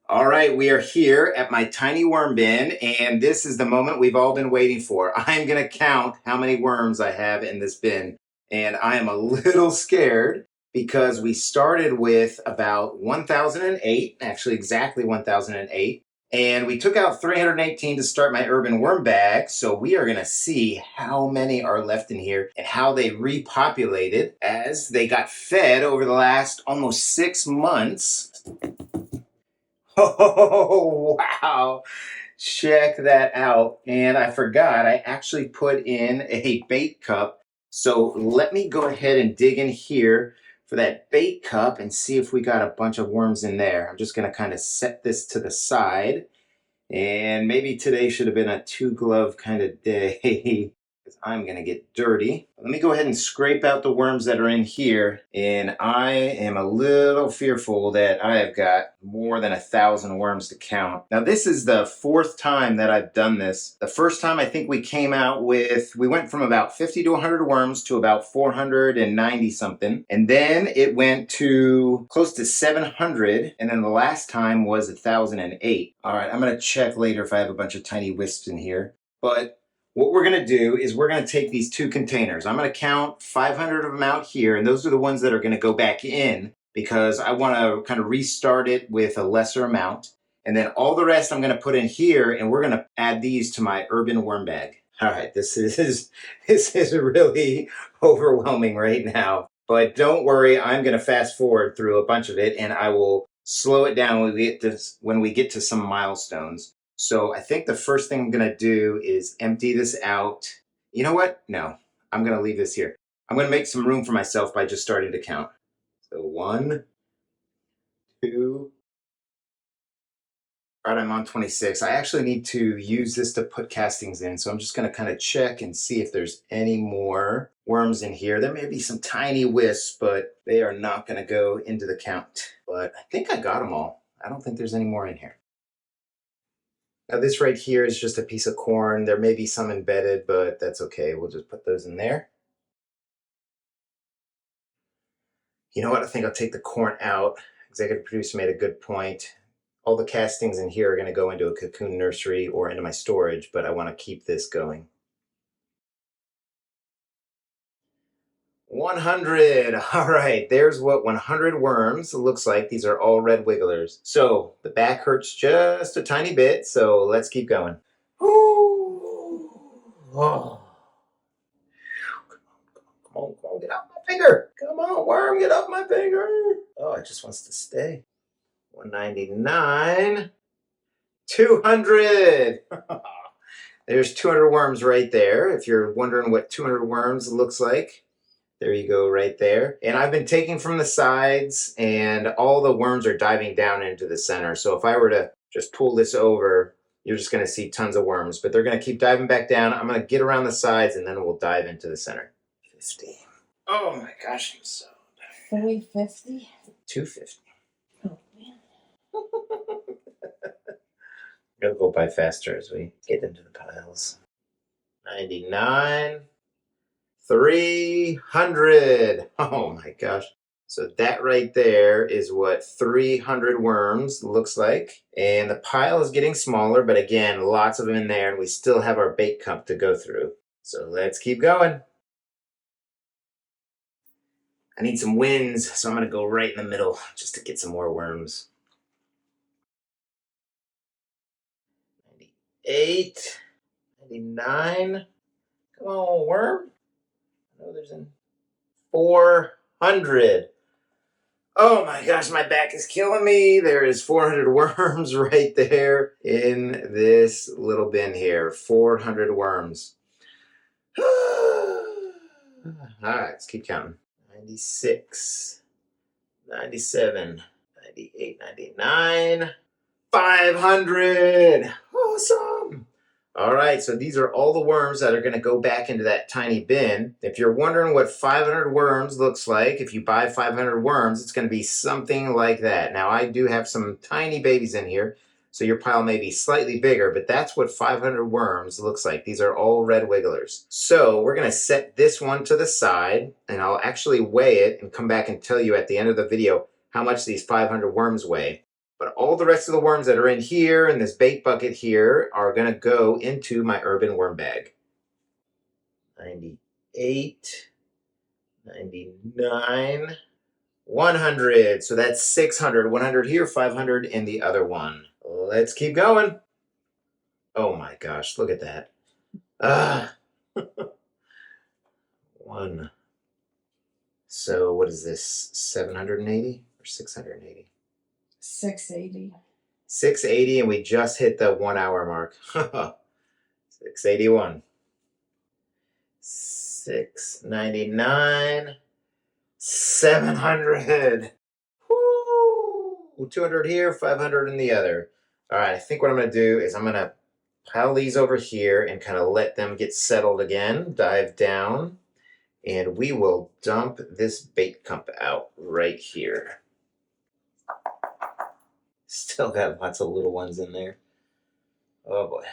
All right, we are here at my tiny worm bin, and this is the moment we've all been waiting for. I'm going to count how many worms I have in this bin, and I am a little scared because we started with about 1008, actually exactly 1008, and we took out 318 to start my urban worm bag, so we are going to see how many are left in here and how they repopulated as they got fed over the last almost 6 months. Oh, wow. Check that out. And I forgot, I actually put in a bait cup. So let me go ahead and dig in here for that bait cup and see if we got a bunch of worms in there. I'm just going to kind of set this to the side. And maybe today should have been a two-glove kind of day because I'm going to get dirty. Let me go ahead and scrape out the worms that are in here. And I am a little fearful that I have got more than 1,000 worms to count. Now, this is the fourth time that I've done this. The first time I think we came out with, we went from about 50 to 100 worms to about 490 something. And then it went to close to 700. And then the last time was 1,008. All right, I'm going to check later if I have a bunch of tiny wisps in here. But what we're going to do is we're going to take these two containers. I'm going to count 500 of them out here, and those are the ones that are going to go back in because I want to kind of restart it with a lesser amount. And then all the rest I'm going to put in here, and we're going to add these to my urban worm bag. All right, this is really overwhelming right now. But don't worry, I'm going to fast forward through a bunch of it, and I will slow it down when we get to some milestones. So I think the first thing I'm going to do is empty this out. You know what? No, I'm going to leave this here. I'm going to make some room for myself by just starting to count. So 1, 2. All right, I'm on 26. I actually need to use this to put castings in. So I'm just going to kind of check and see if there's any more worms in here. There may be some tiny wisps, but they are not going to go into the count. But I think I got them all. I don't think there's any more in here. Now this right here is just a piece of corn. There may be some embedded, but that's okay. We'll just put those in there. You know what? I think I'll take the corn out. Executive producer made a good point. All the castings in here are going to go into a cocoon nursery or into my storage, but I want to keep this going. 100. All right, there's what 100 worms looks like. These are all red wigglers. So the back hurts just a tiny bit, so let's keep going. Ooh. Oh. Come on, get off my finger. Come on, worm, get off my finger. Oh, it just wants to stay. 199. 200. There's 200 worms right there. If you're wondering what 200 worms looks like, there you go right there. And I've been taking from the sides, and all the worms are diving down into the center. So if I were to just pull this over, you're just going to see tons of worms. But they're going to keep diving back down. I'm going to get around the sides, and then we'll dive into the center. 50. Oh my gosh, I'm so tired. 350? 250. Oh, man. Gotta go by faster as we get into the piles. 99. 300. Oh my gosh. So that right there is what 300 worms looks like. And the pile is getting smaller, but again, lots of them in there, and we still have our bait cup to go through. So let's keep going. I need some wins, so I'm going to go right in the middle just to get some more worms. 98. 99. Come on, worm. I know there's in 400. Oh my gosh, my back is killing me. There is 400 worms right there in this little bin here. 400 worms. All right, let's keep counting. 96, 97, 98, 99, 500. Awesome. All right, so these are all the worms that are going to go back into that tiny bin. If you're wondering what 500 worms looks like, if you buy 500 worms, it's going to be something like that. Now, I do have some tiny babies in here, so your pile may be slightly bigger, but that's what 500 worms looks like. These are all red wigglers. So we're going to set this one to the side, and I'll actually weigh it and come back and tell you at the end of the video how much these 500 worms weigh. But all the rest of the worms that are in here in this bait bucket here are going to go into my urban worm bag. 98, 99, 100. So that's 600. 100 here, 500 in the other one. Let's keep going. Oh my gosh, look at that. One. So what is this? 780 or 680? 680. 680, and we just hit the 1 hour mark. 681. 699. 700. Woo! 200 here, 500 in the other. All right, I think what I'm going to do is I'm going to pile these over here and kind of let them get settled again. Dive down. And we will dump this bait cup out right here. Still got lots of little ones in there. Oh boy.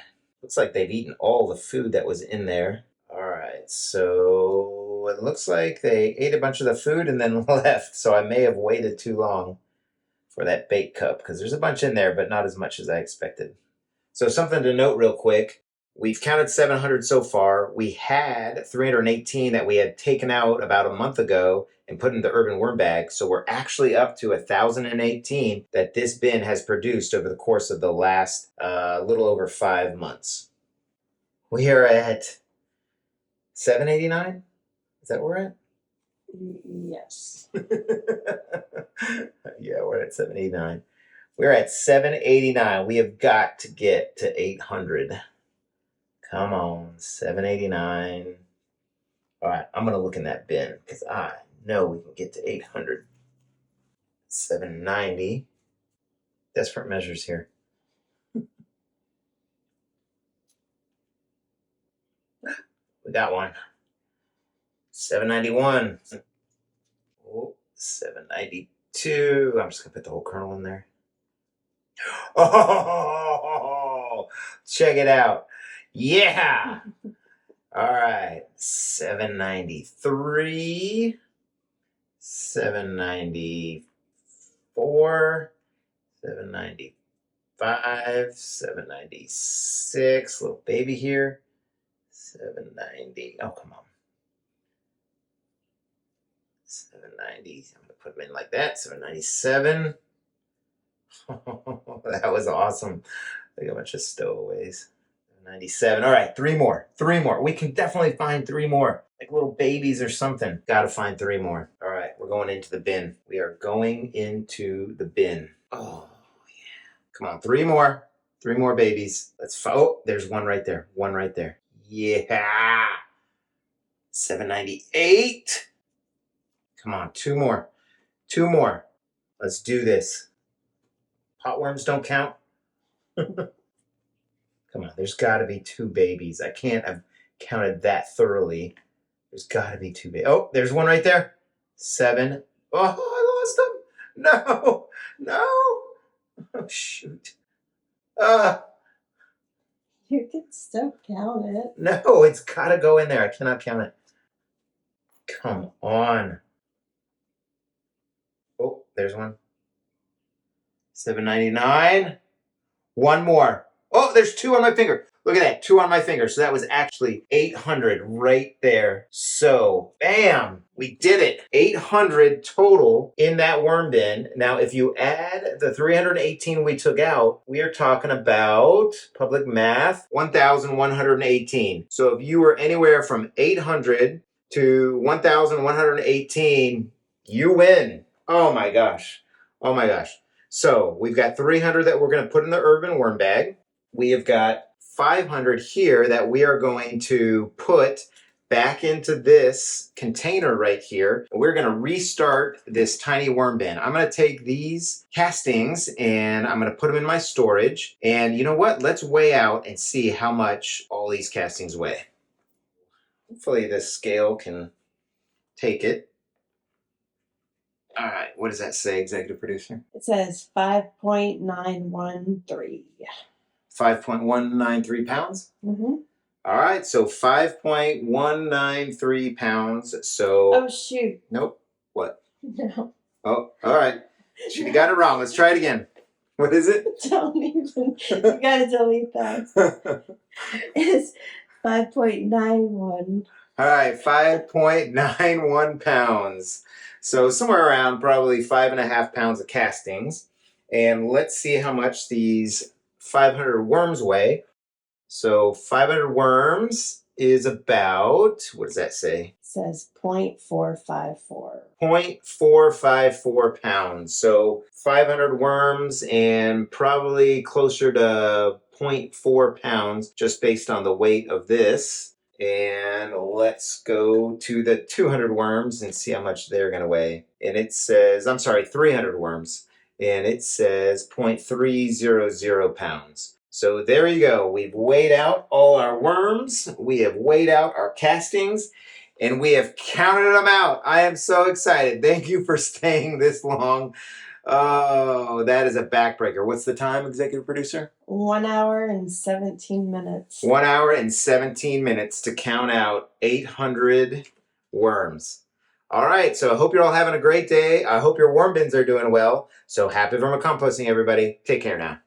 Looks like they've eaten all the food that was in there. All right, so it looks like they ate a bunch of the food and then left. So I may have waited too long for that bait cup because there's a bunch in there, but not as much as I expected. So something to note real quick. We've counted 700 so far. We had 318 that we had taken out about a month ago and put in the urban worm bag. So we're actually up to 1,018 that this bin has produced over the course of the last little over 5 months. We are at 789? Is that where we're at? Yes. Yeah, we're at 789. We're at 789. We have got to get to 800. Come on, 789. All right, I'm going to look in that bin because I know we can get to 800. 790. Desperate measures here. We got one. 791. Oh, 792. I'm just going to put the whole kernel in there. Oh, check it out. Yeah. All right. 793. 794. 795. 796. Little baby here. 790. Oh, come on. 790. I'm going to put them in like that. 797. That was awesome. Like a bunch of stowaways. 97. All right, three more. We can definitely find 3 more. Like little babies or something. Gotta find 3 more. All right, we're going into the bin. We are going into the bin. Oh, yeah. Come on, 3 more. 3 more babies. Oh, there's one right there. One right there. Yeah. 798. Come on, 2 more. 2 more. Let's do this. Potworms don't count. Come on, there's got to be 2 babies. I can't have counted that thoroughly. There's got to be 2 babies. Oh, there's one right there. 7. Oh, I lost them. No, no. Oh, shoot. You can still count it. No, it's got to go in there. I cannot count it. Come on. Oh, there's one. 799. 1 more. Oh, there's 2 on my finger. Look at that, 2 on my finger. So that was actually 800 right there. So, bam, we did it. 800 total in that worm bin. Now, if you add the 318 we took out, we are talking about, public math, 1,118. So if you were anywhere from 800 to 1,118, you win. Oh my gosh. Oh my gosh. So we've got 300 that we're going to put in the urban worm bag. We have got 500 here that we are going to put back into this container right here. We're going to restart this tiny worm bin. I'm going to take these castings and I'm going to put them in my storage. And you know what? Let's weigh out and see how much all these castings weigh. Hopefully this scale can take it. All right, what does that say, executive producer? It says 5.913. 5.193 pounds? Mm-hmm. All right, so 5.193 pounds. So. Oh, shoot. Nope. What? No. Oh, all right. She got it wrong. Let's try it again. What is it? Don't even. You gotta delete that. It's 5.91. All right, 5.91 pounds. So somewhere around probably 5.5 pounds of castings. And let's see how much these 500 worms weigh. So 500 worms is about, what does that say? It says 0.454. 0.454 pounds. So 500 worms and probably closer to 0.4 pounds just based on the weight of this. And let's go to the 200 worms and see how much they're going to weigh. And it says, I'm sorry, 300 worms. And it says 0.300 pounds. So there you go. We've weighed out all our worms. We have weighed out our castings. And we have counted them out. I am so excited. Thank you for staying this long. Oh, that is a backbreaker. What's the time, executive producer? 1 hour and 17 minutes. 1 hour and 17 minutes to count out 800 worms. All right, so I hope you're all having a great day. I hope your worm bins are doing well. So happy vermicomposting, everybody. Take care now.